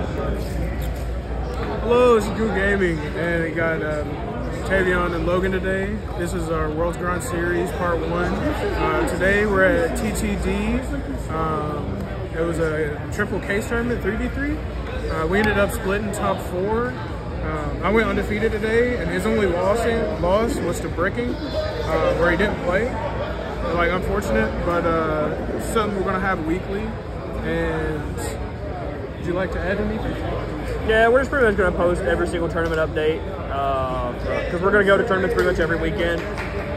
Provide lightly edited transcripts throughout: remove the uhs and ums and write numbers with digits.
Hello, it's YuGiOh Gaming, and we got Tayveon and Logan today. This is our World's Grind Series Part 1. Today we're at TTD. It was a triple case tournament, 3v3. We ended up splitting top 4. I went undefeated today, and his only loss was to Bricking, where he didn't play. Like, unfortunate, but it's something we're gonna have weekly. And would you like to add anything? Yeah, we're just pretty much going to post every single tournament update because we're going to go to tournaments pretty much every weekend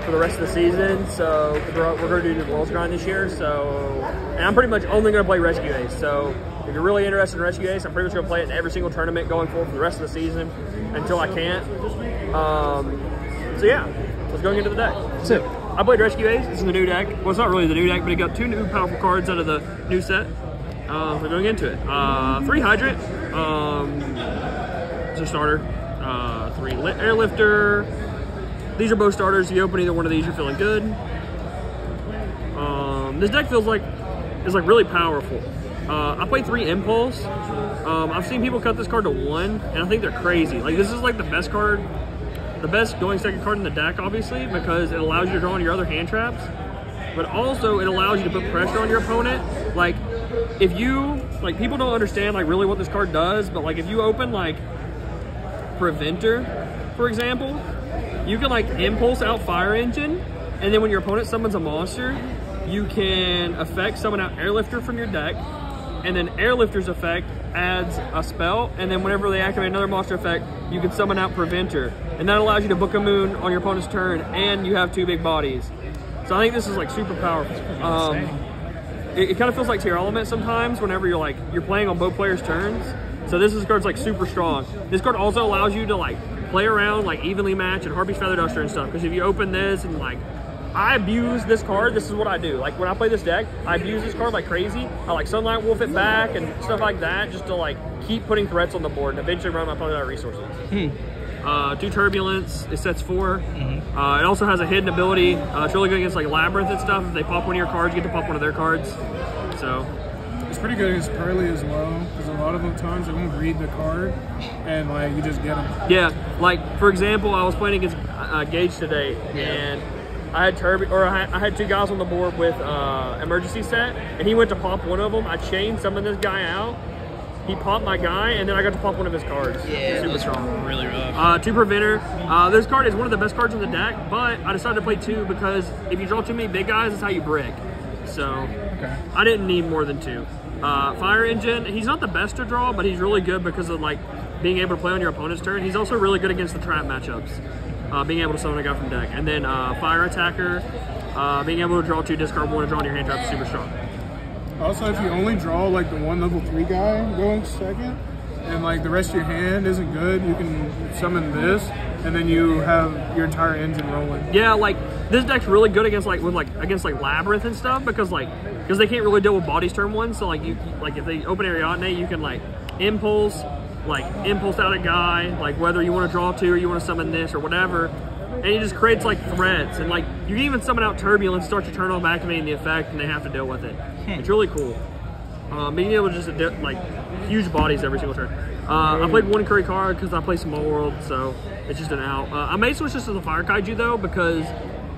for the rest of the season. So we're going to do the World's Grind this year. So, and I'm pretty much only going to play Rescue Ace. So if you're really interested in Rescue Ace, I'm pretty much going to play it in every single tournament going forward for the rest of the season until I can't. So yeah, let's go and get to the deck. That's it. I played Rescue Ace. This is the new deck. Well, it's not really the new deck, but it got 2 new powerful cards out of the new set. We're going into it. 3 Hydrant. It's a starter. 3 Airlifter. These are both starters. If you open either one of these, you're feeling good. This deck feels like it's like really powerful. I played 3 Impulse. I've seen people cut this card to 1, and I think they're crazy. Like, this is like the best card, the best going second card in the deck, obviously, because it allows you to draw on your other hand traps, but also it allows you to put pressure on your opponent. Like, if you, like, people don't understand, like, really what this card does, but, like, if you open, like, Preventer, for example, you can, like, Impulse out Fire Engine, and then when your opponent summons a monster, you can effect summon out Airlifter from your deck, and then Airlifter's effect adds a spell, and then whenever they activate another monster effect, you can summon out Preventer, and that allows you to book a moon on your opponent's turn, and you have 2 big bodies. So I think this is, like, super powerful. It kind of feels like Tier Element sometimes whenever you're playing on both players' turns. So this card's like super strong. This card also allows you to like play around, like evenly match and Harpy's Feather Duster and stuff. Because if you open this and like, I abuse this card, this is what I do. Like when I play this deck, I abuse this card like crazy. I like Sunlight Wolf it back and stuff like that just to like keep putting threats on the board and eventually run my opponent out of resources. 2 Turbulence, it sets 4. It also has a hidden ability. It's really good against like Labyrinth and stuff. If they pop one of your cards, you get to pop one of their cards. So it's pretty good against Crowley as well, because a lot of the times they won't read the card, and like you just get them. Yeah, like for example, I was playing against Gage today, and I had 2 guys on the board with emergency set, and he went to pop one of them. I chained some of this guy out. He popped my guy, and then I got to pop one of his cards. Yeah, super strong. Really rough. 2 Preventer. This card is one of the best cards in the deck, but I decided to play 2 because if you draw too many big guys, that's how you brick. So I didn't need more than 2. Fire Engine. He's not the best to draw, but he's really good because of like being able to play on your opponent's turn. He's also really good against the trap matchups, being able to summon a guy from deck. And then Fire Attacker. Being able to draw 2, discard 1, and draw on your hand trap is super strong. Also, if you only draw like the 1 level 3 guy going second, and like the rest of your hand isn't good, you can summon this, and then you have your entire engine rolling. Yeah, like this deck's really good against against Labyrinth and stuff because they can't really deal with bodies turn 1. So like if they open Ariadne, you can like impulse out a guy, like whether you want to draw 2 or you want to summon this or whatever. And it just creates like threats, and like you can even summon out Turbulence, start your turn off activating the effect, and they have to deal with it. It's really cool. Being able to just like huge bodies every single turn. I played 1 Curry card because I play Small World, so it's just an out. I may switch this to the Fire Kaiju though because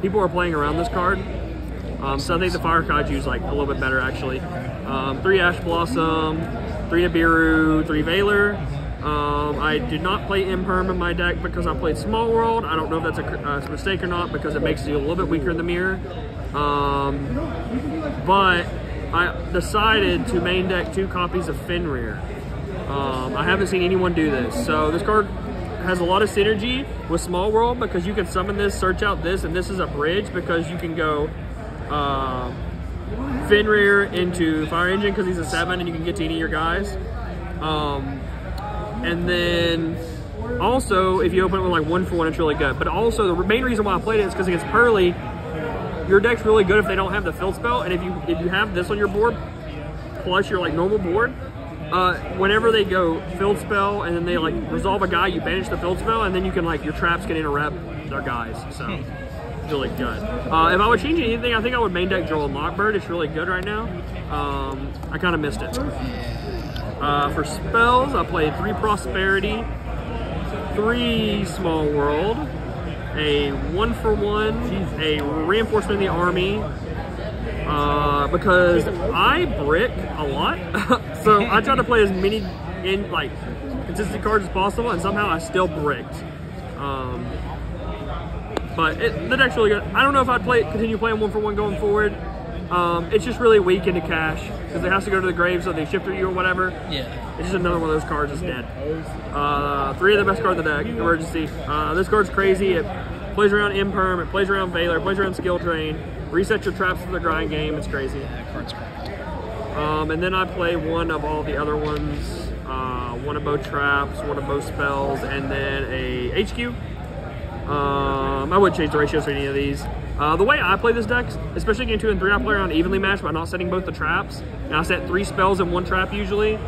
people are playing around this card. So I think the Fire Kaiju is like a little bit better actually. 3 Ash Blossom, 3 Nibiru, 3 Valor. I did not play Imperm in my deck because I played Small World. I don't know if that's a mistake or not because it makes you a little bit weaker in the mirror. But I decided to main deck 2 copies of Fenrir. I haven't seen anyone do this. So this card has a lot of synergy with Small World because you can summon this, search out this, and this is a bridge because you can go Fenrir into Fire Engine because he's a 7 and you can get to any of your guys. And then also, if you open it with like 1 for 1, it's really good. But also, the main reason why I played it is because against Pearly, your deck's really good if they don't have the field spell. And if you have this on your board, plus your like normal board, whenever they go field spell and then they like resolve a guy, you banish the field spell, and then you can like your traps can interrupt their guys. So it's really good. If I would change anything, I think I would main deck Joel and Lockbird. It's really good right now. I kind of missed it. For spells, I played 3 Prosperity, 3 Small World, a 1-for-1, a Reinforcement of the Army, because I brick a lot, so I try to play as many consistent cards as possible, and somehow I still bricked. But the deck's really good. I don't know if I'd continue playing 1-for-1 going forward. It's just really weak into cash because it has to go to the grave, so they shifter you or whatever. Yeah. It's just another one of those cards that's dead. 3 of the best cards in the deck. Emergency. This card's crazy. It plays around Imperm, it plays around Valor, it plays around Skill Drain, resets your traps for the grind game. It's crazy. Yeah, that card's cracked. And then I play one of all the other ones. One of both traps, one of both spells, and then a HQ. I wouldn't change the ratios for any of these. The way I play this deck, especially game 2 and 3, I play around evenly matched by not setting both the traps. And I set 3 spells and 1 trap usually.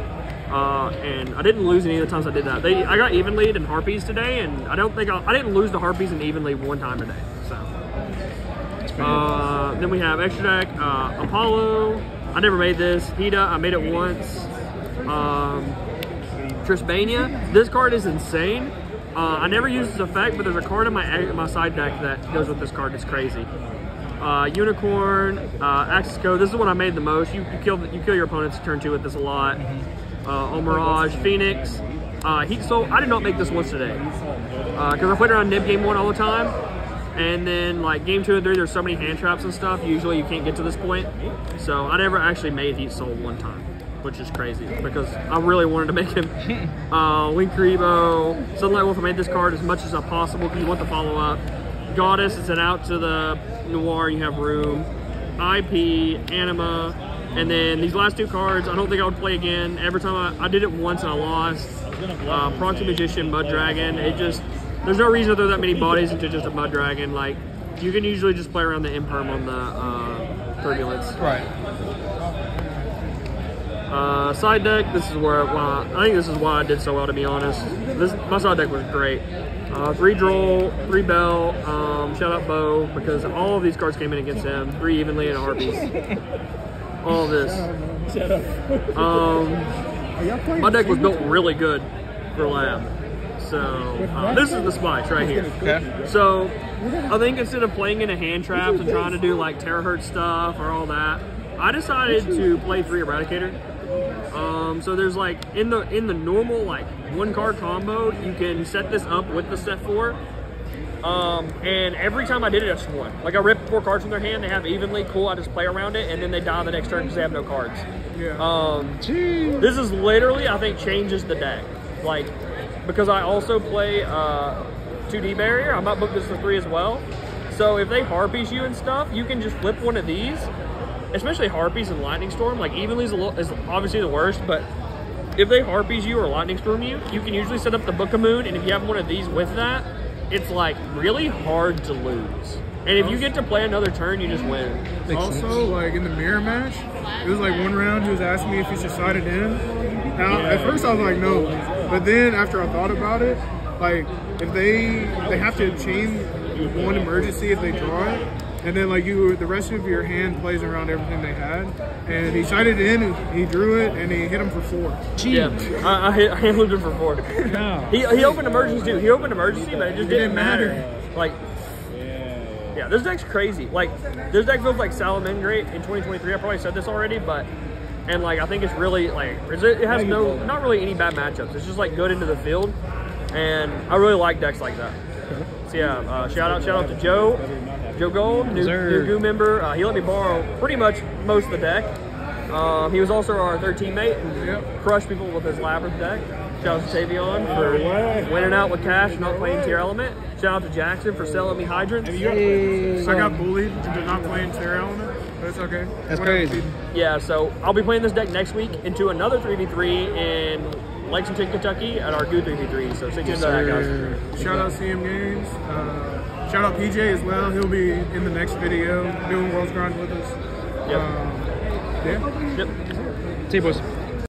And I didn't lose any of the times I did that. I got even lead in Harpies today, and I didn't lose the Harpies in even lead 1 time today. So then we have extra deck, Apollo. I never made this. Hida, I made it once. Trisbania. This card is insane. I never use this effect, but there's a card in my side deck that goes with this card. It's crazy. Unicorn, Axis Code. This is what I made the most. You kill your opponents turn 2 with this a lot. Mirage, Phoenix, Heat Soul. I did not make this once today because I played around Nib game 1 all the time, and then like game 2 and 3, there's so many hand traps and stuff. Usually you can't get to this point, so I never actually made Heat Soul 1 time, which is crazy because I really wanted to make him. Link Rebo, Sunlight Wolf. I made this card as much as possible because you want the follow up. Goddess, it's an out to the Noir. You have room. IP, Anima. And then these last 2 cards, I don't think I would play again. Every time I did it once and I lost. Proxy Magician, Mud Dragon. There's no reason to throw that many bodies into just a Mud Dragon. Like, you can usually just play around the Imperm on the Turbulence. Right. Side deck, this is where, I think this is why I did so well, to be honest. My side deck was great. 3 Droll, 3 Bell, shout out Bo, because all of these cards came in against him. 3 evenly and Harpies. All this. My deck was built really good for Lab. So, this is the spikes right here. Okay. So, I think instead of playing into hand traps and trying to do like terahertz stuff or all that, I decided to play 3 Eradicator. So there's like, in the normal like 1 card combo, you can set this up with the set 4. And every time I did it, I just won. Like I ripped 4 cards from their hand, they have evenly, cool, I just play around it, and then they die the next turn because they have no cards. Yeah. This is literally, I think, changes the deck. Like, because I also play 2D barrier, I might book this for 3 as well. So if they Harpies you and stuff, you can just flip one of these, especially Harpies and Lightning Storm. Like evenly is obviously the worst, but if they Harpies you or Lightning Storm you, you can usually set up the Book of Moon, and if you have one of these with that, it's like really hard to lose. And if you get to play another turn, you just win. Also, like in the mirror match, it was like 1 round, he was asking me if he should side it in. Now, at first I was like, no. But then after I thought about it, like if they have to chain 1 emergency if they draw it, and then like the rest of your hand plays around everything they had. And he sided it in, and he drew it, and he hit him for 4. Jeez. Yeah, I handled him for 4. No. He opened emergency too. He opened emergency, but it just didn't matter. Like, yeah, this deck's crazy. Like, this deck feels like Salamangreat in 2023. I probably said this already, and like I think it's really like it has not really any bad matchups. It's just like good into the field, and I really like decks like that. So yeah, shout out to Joe Gold, new Goo member. He let me borrow pretty much most of the deck. He was also our 3rd teammate and crushed people with his Labyrinth deck. Shout out to Tayveon for winning out with cash, not playing Tier Element. Shout out to Jackson for selling me Hydrants. I got bullied into not playing Tier Element, but it's okay. That's crazy. Yeah, so I'll be playing this deck next week into another 3v3 in Lexington, Kentucky at our Goo 3v3. So stay tuned to that, guys. Shout out CM Games. Shout out PJ as well. He'll be in the next video doing World's Grind with us. Yep. Yeah. Yep. See you, boys.